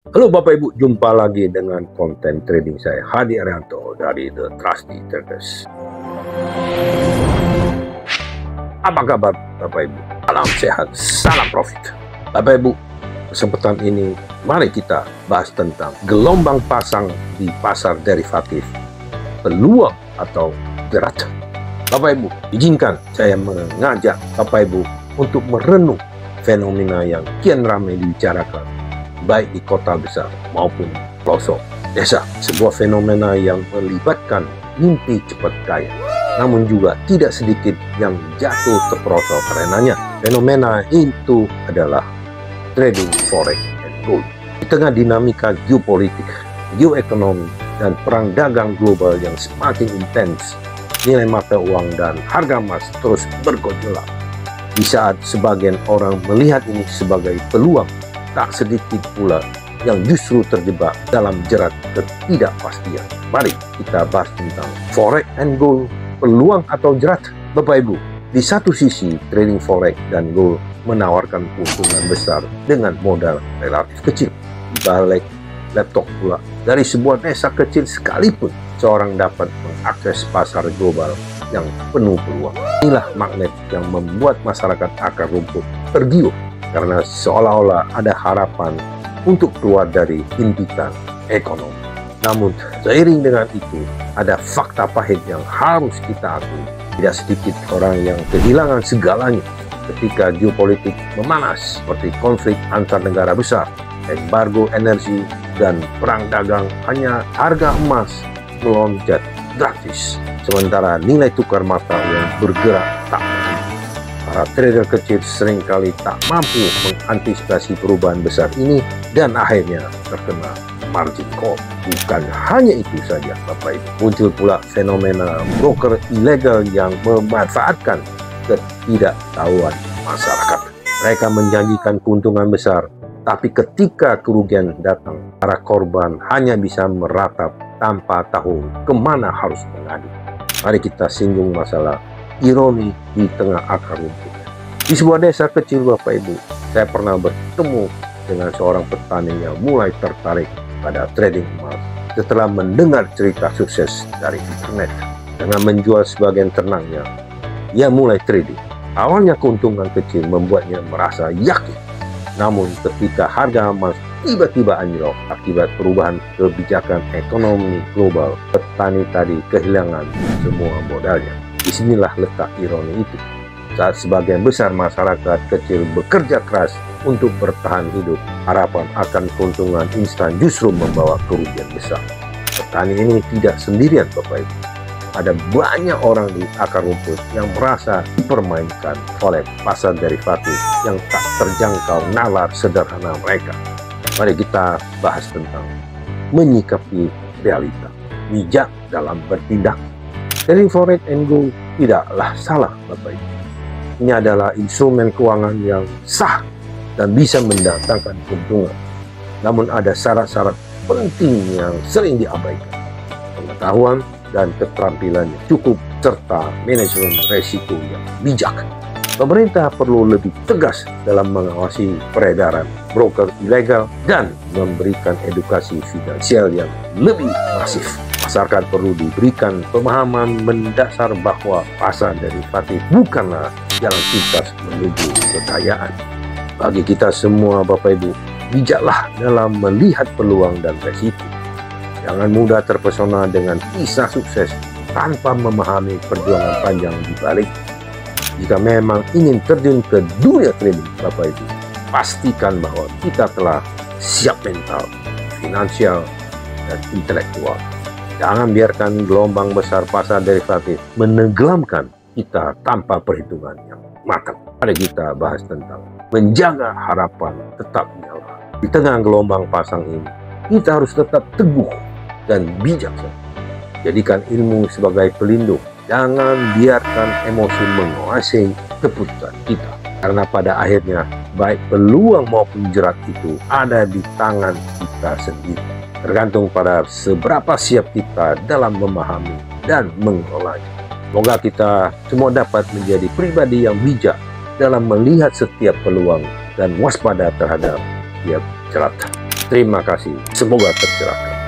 Halo Bapak Ibu, jumpa lagi dengan konten trading saya Hadi Arianto dari The Trusty Traders. Apa kabar Bapak Ibu? Salam sehat, salam profit. Bapak Ibu, kesempatan ini mari kita bahas tentang gelombang pasang di pasar derivatif, peluang atau jerat. Bapak Ibu, izinkan saya mengajak Bapak Ibu untuk merenung fenomena yang kian ramai dibicarakan, baik di kota besar maupun pelosok desa. Sebuah fenomena yang melibatkan mimpi cepat kaya, namun juga tidak sedikit yang jatuh terperosok karenanya. Fenomena itu adalah trading forex and gold. Di tengah dinamika geopolitik, geoekonomi, dan perang dagang global yang semakin intens, nilai mata uang dan harga emas terus bergejolak. Di saat sebagian orang melihat ini sebagai peluang, tak sedikit pula yang justru terjebak dalam jerat ketidakpastian. Mari kita bahas tentang forex and gold, peluang atau jerat. Bapak Ibu, di satu sisi trading forex dan gold menawarkan keuntungan besar dengan modal relatif kecil. Di balik laptop pula, dari sebuah desa kecil sekalipun, seorang dapat mengakses pasar global yang penuh peluang. Inilah magnet yang membuat masyarakat akar rumput tergiur, karena seolah-olah ada harapan untuk keluar dari himpitan ekonomi. Namun, seiring dengan itu, ada fakta pahit yang harus kita akui. Tidak sedikit orang yang kehilangan segalanya ketika geopolitik memanas, seperti konflik antar negara besar, embargo energi, dan perang dagang. Hanya harga emas melonjak drastis, sementara nilai tukar mata yang bergerak tak berhenti. Para trader kecil seringkali tak mampu mengantisipasi perubahan besar ini dan akhirnya terkena margin call. Bukan hanya itu saja Bapak Ibu, muncul pula fenomena broker ilegal yang memanfaatkan ketidaktahuan masyarakat. Mereka menjanjikan keuntungan besar, tapi ketika kerugian datang, para korban hanya bisa meratap tanpa tahu kemana harus mengadu. Mari kita singgung masalah ironi di tengah akar rumput. Di sebuah desa kecil Bapak Ibu, saya pernah bertemu dengan seorang petani yang mulai tertarik pada trading emas setelah mendengar cerita sukses dari internet. Dengan menjual sebagian ternaknya, ia mulai trading. Awalnya keuntungan kecil membuatnya merasa yakin. Namun ketika harga emas tiba-tiba anjlok akibat perubahan kebijakan ekonomi global, petani tadi kehilangan semua modalnya. Disinilah letak ironi itu. Saat sebagian besar masyarakat kecil bekerja keras untuk bertahan hidup, harapan akan keuntungan instan justru membawa kerugian besar. Petani ini tidak sendirian Bapak Ibu. Ada banyak orang di akar rumput yang merasa dipermainkan oleh pasar derivatif yang tak terjangkau nalar sederhana mereka. Mari kita bahas tentang menyikapi realita, bijak dalam bertindak. Trading forex and gold tidaklah salah Bapak Ibu. Ini adalah instrumen keuangan yang sah dan bisa mendatangkan keuntungan. Namun ada syarat-syarat penting yang sering diabaikan. Pengetahuan dan keterampilannya cukup, serta manajemen resiko yang bijak. Pemerintah perlu lebih tegas dalam mengawasi peredaran broker ilegal dan memberikan edukasi finansial yang lebih masif. Masyarakat perlu diberikan pemahaman mendasar bahwa pasar derivatif bukanlah jalan pintas menuju kekayaan. Bagi kita semua Bapak Ibu, bijaklah dalam melihat peluang dan resiko. Jangan mudah terpesona dengan kisah sukses tanpa memahami perjuangan panjang di balik. Jika memang ingin terjun ke dunia trading Bapak Ibu, pastikan bahwa kita telah siap mental, finansial, dan intelektual. Jangan biarkan gelombang besar pasar derivatif menenggelamkan kita tanpa perhitungan yang matang. Mari kita bahas tentang menjaga harapan tetap nyala. Di tengah gelombang pasang ini, kita harus tetap teguh dan bijaksana. Jadikan ilmu sebagai pelindung. Jangan biarkan emosi menguasai keputusan kita. Karena pada akhirnya, baik peluang maupun jerat itu ada di tangan kita sendiri. Tergantung pada seberapa siap kita dalam memahami dan mengelolanya. Semoga kita semua dapat menjadi pribadi yang bijak dalam melihat setiap peluang dan waspada terhadap setiap jerat. Terima kasih. Semoga tercerahkan.